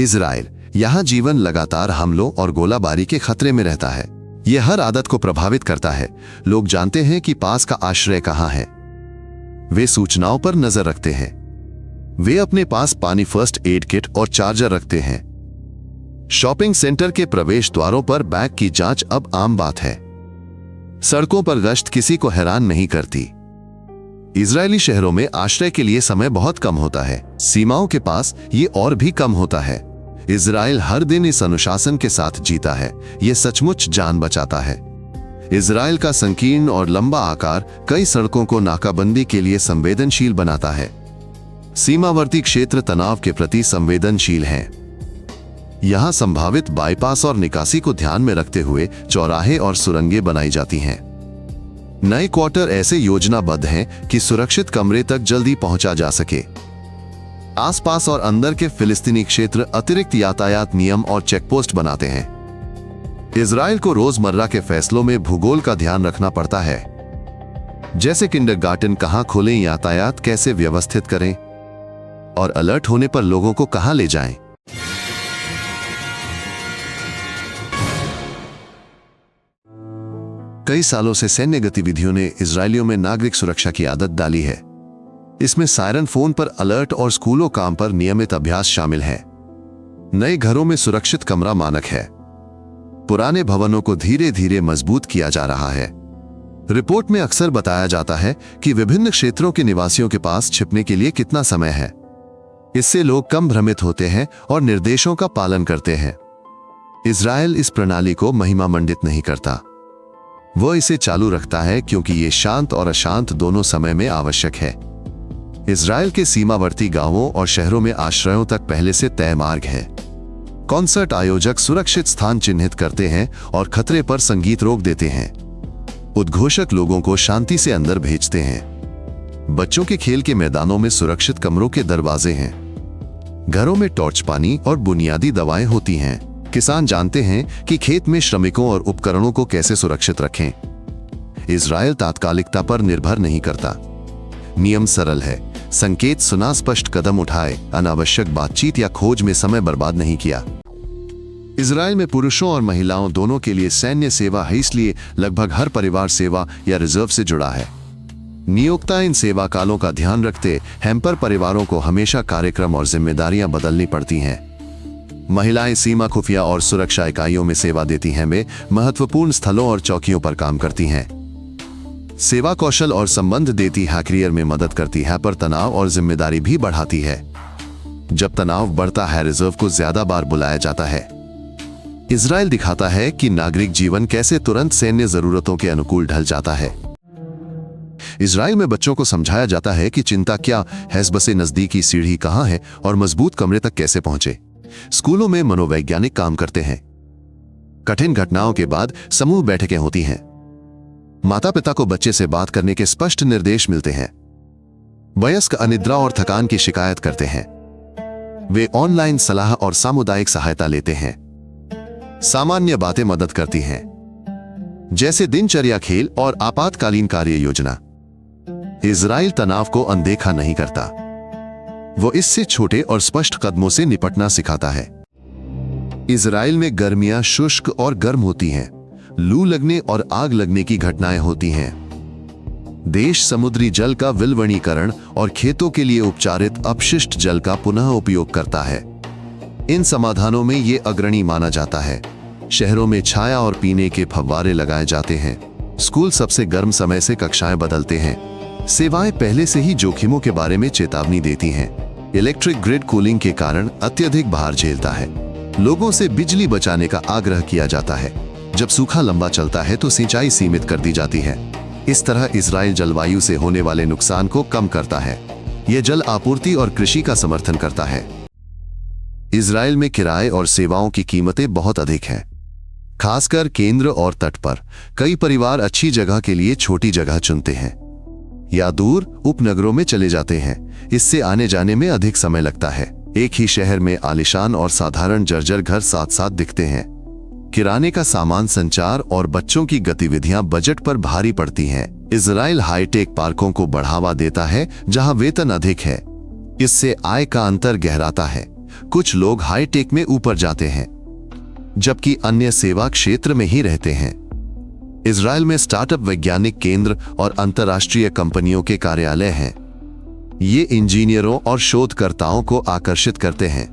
Israel, यहाँ जीवन लगातार हमलों और गोलाबारी के खतरे में रहता है। यह हर आदत को प्रभावित करता है। लोग जानते हैं कि पास का आश्रय कहाँ है। वे सूचनाओं पर नजर रखते हैं। वे अपने पास पानी, फर्स्ट एड किट और चार्जर रखते हैं। शॉपिंग सेंटर के प्रवेश द्वारों पर बैग की जांच अब आम बात है। सड़कों पर गश्त किसी को हैरान नहीं करती। इजरायली शहरों में आश्रय के लिए समय बहुत कम होता है। सीमाओं के पास ये और भी कम होता है। इजराइल हर दिन इस अनुशासन के साथ जीता है। यह सचमुच जान बचाता है। इजराइल का संकीर्ण और लंबा आकार कई सड़कों को नाकाबंदी के लिए संवेदनशील बनाता है। सीमावर्ती क्षेत्र तनाव के प्रति संवेदनशील हैं। यहां संभावित बाईपास और निकासी को ध्यान में रखते हुए चौराहे और सुरंगें बनाई जाती हैं। नए क्वार्टर ऐसे योजनाबद्ध हैं कि सुरक्षित कमरे तक जल्दी पहुंचा जा सके। आसपास और अंदर के फिलिस्तीनी क्षेत्र अतिरिक्त यातायात नियम और चेकपोस्ट बनाते हैं। इजराइल को रोजमर्रा के फैसलों में भूगोल का ध्यान रखना पड़ता है, जैसे किंडरगार्टन कहां खोलें, यातायात कैसे व्यवस्थित करें और अलर्ट होने पर लोगों को कहां ले जाएं। कई सालों से सैन्य गतिविधियों ने इजरायलियों में नागरिक सुरक्षा की आदत डाली है। इसमें सायरन फोन पर अलर्ट और स्कूलों काम पर नियमित अभ्यास शामिल है। नए घरों में सुरक्षित कमरा मानक है। पुराने भवनों को धीरे धीरे मजबूत किया जा रहा है। रिपोर्ट में अक्सर बताया जाता है कि विभिन्न क्षेत्रों के निवासियों के पास छिपने के लिए कितना समय है। इससे लोग कम भ्रमित होते हैं और निर्देशों का पालन करते हैं। इजराइल इस प्रणाली को महिमा मंडित नहीं करता। वह इसे चालू रखता है क्योंकि ये शांत और अशांत दोनों समय में आवश्यक है। इजराइल के सीमावर्ती गांवों और शहरों में आश्रयों तक पहले से तय मार्ग है। कॉन्सर्ट आयोजक सुरक्षित स्थान चिन्हित करते हैं और खतरे पर संगीत रोक देते हैं। उद्घोषक लोगों को शांति से अंदर भेजते हैं। बच्चों के खेल के मैदानों में सुरक्षित कमरों के दरवाजे हैं। घरों में टॉर्च, पानी और बुनियादी दवाएं होती हैं। किसान जानते हैं कि खेत में श्रमिकों और उपकरणों को कैसे सुरक्षित रखें। इजराइल तात्कालिकता पर निर्भर नहीं करता। नियम सरल है। संकेत सुना, स्पष्ट कदम उठाए, अनावश्यक बातचीत या खोज में समय बर्बाद नहीं किया। इजराइल में पुरुषों और महिलाओं दोनों के लिए सैन्य सेवा है, इसलिए लगभग हर परिवार सेवा या रिजर्व से जुड़ा है। नियोक्ता इन सेवा कालों का ध्यान रखते हैं, पर परिवारों को हमेशा कार्यक्रम और जिम्मेदारियां बदलनी पड़ती हैं। महिलाएं सीमा, खुफिया और सुरक्षा इकाइयों में सेवा देती हैं। वे महत्वपूर्ण स्थलों और चौकियों पर काम करती हैं। सेवा कौशल और संबंध देती है, करियर में मदद करती है, पर तनाव और जिम्मेदारी भी बढ़ाती है। जब तनाव बढ़ता है, रिजर्व को ज्यादा बार बुलाया जाता है। इजराइल दिखाता है कि नागरिक जीवन कैसे तुरंत सैन्य जरूरतों के अनुकूल ढल जाता है। इजराइल में बच्चों को समझाया जाता है कि चिंता क्या है, बसे नजदीकी सीढ़ी कहां है और मजबूत कमरे तक कैसे पहुंचे। स्कूलों में मनोवैज्ञानिक काम करते हैं। कठिन घटनाओं के बाद समूह बैठकें होती हैं। माता पिता को बच्चे से बात करने के स्पष्ट निर्देश मिलते हैं। वयस्क अनिद्रा और थकान की शिकायत करते हैं। वे ऑनलाइन सलाह और सामुदायिक सहायता लेते हैं। सामान्य बातें मदद करती हैं, जैसे दिनचर्या, खेल और आपातकालीन कार्य योजना। इजराइल तनाव को अनदेखा नहीं करता। वो इससे छोटे और स्पष्ट कदमों से निपटना सिखाता है। इजराइल में गर्मियां शुष्क और गर्म होती हैं। लू लगने और आग लगने की घटनाएं होती हैं। देश समुद्री जल का विलवणीकरण और खेतों के लिए उपचारित अपशिष्ट जल का पुनः उपयोग करता है। इन समाधानों में ये अग्रणी माना जाता है। शहरों में छाया और पीने के फव्वारे लगाए जाते हैं। स्कूल सबसे गर्म समय से कक्षाएं बदलते हैं। सेवाएं पहले से ही जोखिमों के बारे में चेतावनी देती हैं। इलेक्ट्रिक ग्रिड कूलिंग के कारण अत्यधिक भार झेलता है। लोगों से बिजली बचाने का आग्रह किया जाता है। जब सूखा लंबा चलता है तो सिंचाई सीमित कर दी जाती है। इस तरह इजराइल जलवायु से होने वाले नुकसान को कम करता है। यह जल आपूर्ति और कृषि का समर्थन करता है। इजराइल में किराए और सेवाओं की कीमतें बहुत अधिक हैं, खासकर केंद्र और तट पर। कई परिवार अच्छी जगह के लिए छोटी जगह चुनते हैं या दूर उपनगरों में चले जाते हैं। इससे आने जाने में अधिक समय लगता है। एक ही शहर में आलीशान और साधारण जर्जर घर साथ साथ दिखते हैं। किराने का सामान, संचार और बच्चों की गतिविधियां बजट पर भारी पड़ती हैं। इजराइल हाईटेक पार्कों को बढ़ावा देता है जहां वेतन अधिक है। इससे आय का अंतर गहराता है। कुछ लोग हाईटेक में ऊपर जाते हैं, जबकि अन्य सेवा क्षेत्र में ही रहते हैं। इजराइल में स्टार्टअप वैज्ञानिक केंद्र और अंतर्राष्ट्रीय कंपनियों के कार्यालय हैं। ये इंजीनियरों और शोधकर्ताओं को आकर्षित करते हैं,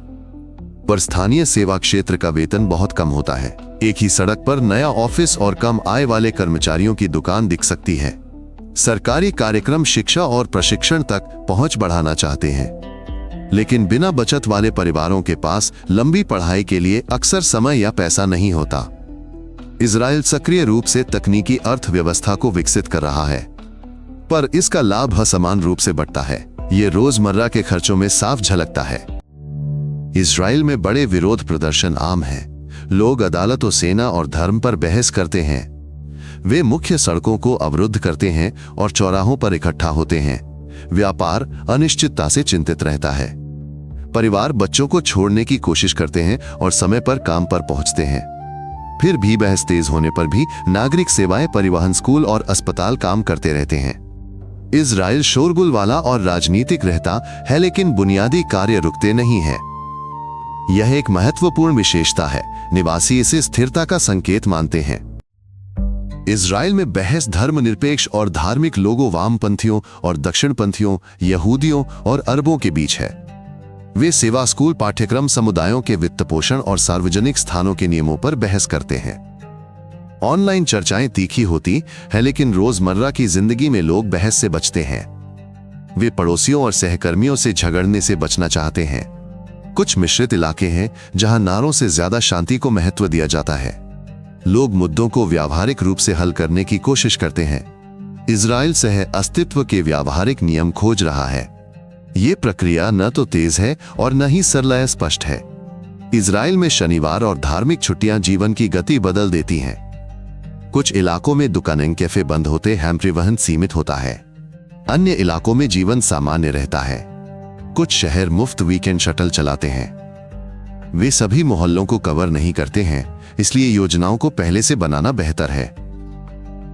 पर स्थानीय सेवा क्षेत्र का वेतन बहुत कम होता है। एक ही सड़क पर नया ऑफिस और कम आय वाले कर्मचारियों की दुकान दिख सकती है। सरकारी कार्यक्रम शिक्षा और प्रशिक्षण तक पहुंच बढ़ाना चाहते हैं, लेकिन बिना बचत वाले परिवारों के पास लंबी पढ़ाई के लिए अक्सर समय या पैसा नहीं होता। इजराइल सक्रिय रूप से तकनीकी अर्थव्यवस्था को विकसित कर रहा है, पर इसका लाभ असमान रूप से बढ़ता है। ये रोजमर्रा के खर्चों में साफ झलकता है। इजराइल में बड़े विरोध प्रदर्शन आम हैं। लोग अदालतों, सेना और धर्म पर बहस करते हैं। वे मुख्य सड़कों को अवरुद्ध करते हैं और चौराहों पर इकट्ठा होते हैं। व्यापार अनिश्चितता से चिंतित रहता है। परिवार बच्चों को छोड़ने की कोशिश करते हैं और समय पर काम पर पहुंचते हैं। फिर भी बहस तेज होने पर भी नागरिक सेवाएं, परिवहन, स्कूल और अस्पताल काम करते रहते हैं। इजराइल शोरगुल वाला और राजनीतिक रहता है, लेकिन बुनियादी कार्य रुकते नहीं हैं। यह एक महत्वपूर्ण विशेषता है। निवासी इसे स्थिरता का संकेत मानते हैं। इजराइल में बहस धर्मनिरपेक्ष और धार्मिक लोगों, वामपंथियों और दक्षिणपंथियों, यहूदियों और अरबों के बीच है। वे सेवा, स्कूल पाठ्यक्रम, समुदायों के वित्त पोषण और सार्वजनिक स्थानों के नियमों पर बहस करते हैं। ऑनलाइन चर्चाएं तीखी होती हैं, लेकिन रोजमर्रा की जिंदगी में लोग बहस से बचते हैं। वे पड़ोसियों और सहकर्मियों से झगड़ने से बचना चाहते हैं। कुछ मिश्रित इलाके हैं जहां नारों से ज्यादा शांति को महत्व दिया जाता है। लोग मुद्दों को व्यावहारिक रूप से हल करने की कोशिश करते हैं। इजराइल सह अस्तित्व के व्यावहारिक नियम खोज रहा है। ये प्रक्रिया न तो तेज है और न ही सरल या स्पष्ट है। इजराइल में शनिवार और धार्मिक छुट्टियां जीवन की गति बदल देती हैं। कुछ इलाकों में दुकानें, कैफे बंद होते हैं, परिवहन सीमित होता है। अन्य इलाकों में जीवन सामान्य रहता है। कुछ शहर मुफ्त वीकेंड शटल चलाते हैं। वे सभी मोहल्लों को कवर नहीं करते हैं, इसलिए योजनाओं को पहले से बनाना बेहतर है।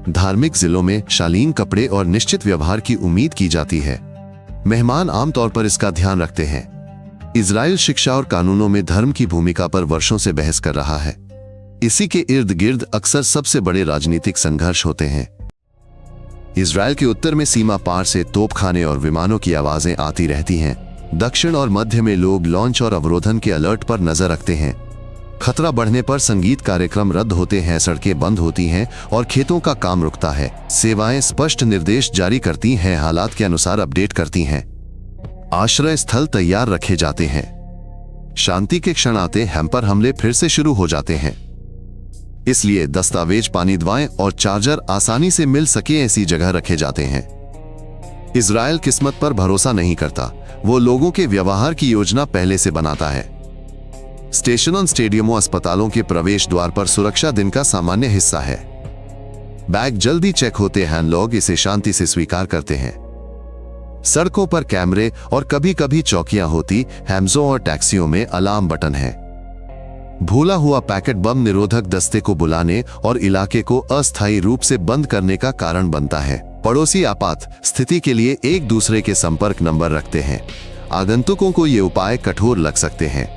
धार्मिक जिलों में शालीन कपड़े और निश्चित व्यवहार की उम्मीद की जाती है। मेहमान आमतौर पर इसका ध्यान रखते हैं। इजराइल शिक्षा और कानूनों में धर्म की भूमिका पर वर्षों से बहस कर रहा है। इसी के इर्द गिर्द अक्सर सबसे बड़े राजनीतिक संघर्ष होते हैं। इजराइल के उत्तर में सीमा पार से तोपखाने और विमानों की आवाजें आती रहती हैं। दक्षिण और मध्य में लोग लॉन्च और अवरोधन के अलर्ट पर नजर रखते हैं। खतरा बढ़ने पर संगीत कार्यक्रम रद्द होते हैं, सड़कें बंद होती हैं और खेतों का काम रुकता है। सेवाएं स्पष्ट निर्देश जारी करती हैं, हालात के अनुसार अपडेट करती हैं। आश्रय स्थल तैयार रखे जाते हैं। शांति के क्षण आते हैं पर हमले फिर से शुरू हो जाते हैं। इसलिए दस्तावेज, पानी, दवाएं और चार्जर आसानी से मिल सके ऐसी जगह रखे जाते हैं। इजराइल किस्मत पर भरोसा नहीं करता, वो लोगों के व्यवहार की योजना पहले से बनाता है। स्टेशनों, स्टेडियमों, अस्पतालों के प्रवेश द्वार पर सुरक्षा दिन का सामान्य हिस्सा है। बैग जल्दी चेक होते हैं, लोग इसे शांति से स्वीकार करते हैं। सड़कों पर कैमरे और कभी कभी चौकियां होती, हैम्सों और टैक्सियों में अलार्म बटन है। भूला हुआ पैकेट बम निरोधक दस्ते को बुलाने और इलाके को अस्थायी रूप से बंद करने का कारण बनता है। पड़ोसी आपात स्थिति के लिए एक दूसरे के संपर्क नंबर रखते हैं। आगंतुकों को ये उपाय कठोर लग सकते हैं,